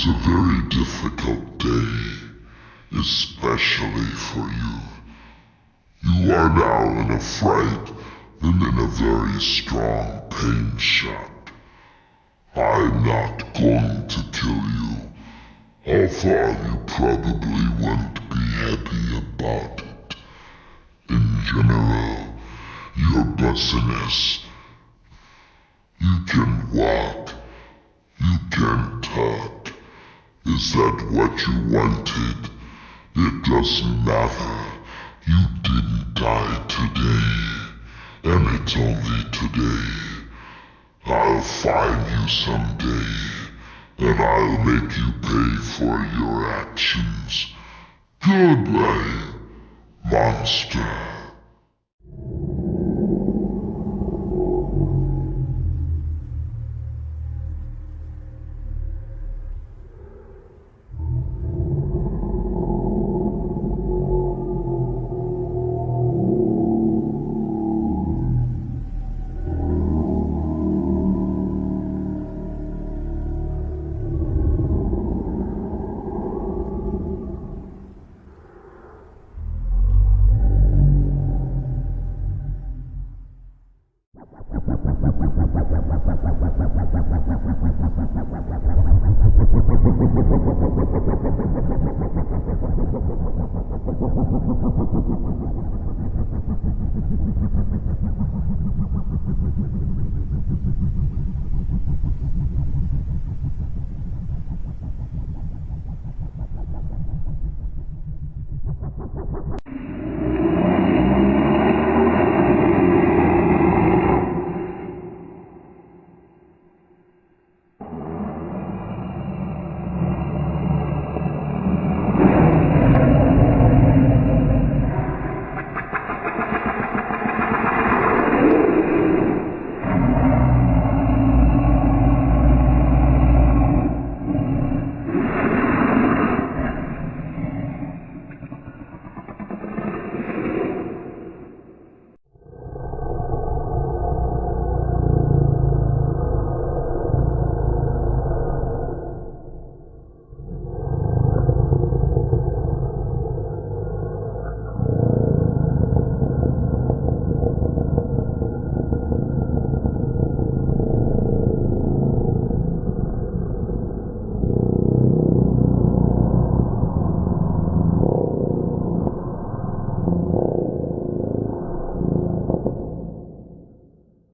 was a very difficult day, especially for you. You are now in a fright and in a very strong pain shot. I'm not going to kill you, although you probably won't be happy about it. In general, your business. You can walk, you can talk. Is that what you wanted? It doesn't matter. You didn't die today, and it's only today. I'll find you someday, and I'll make you pay for your actions. Goodbye, monster.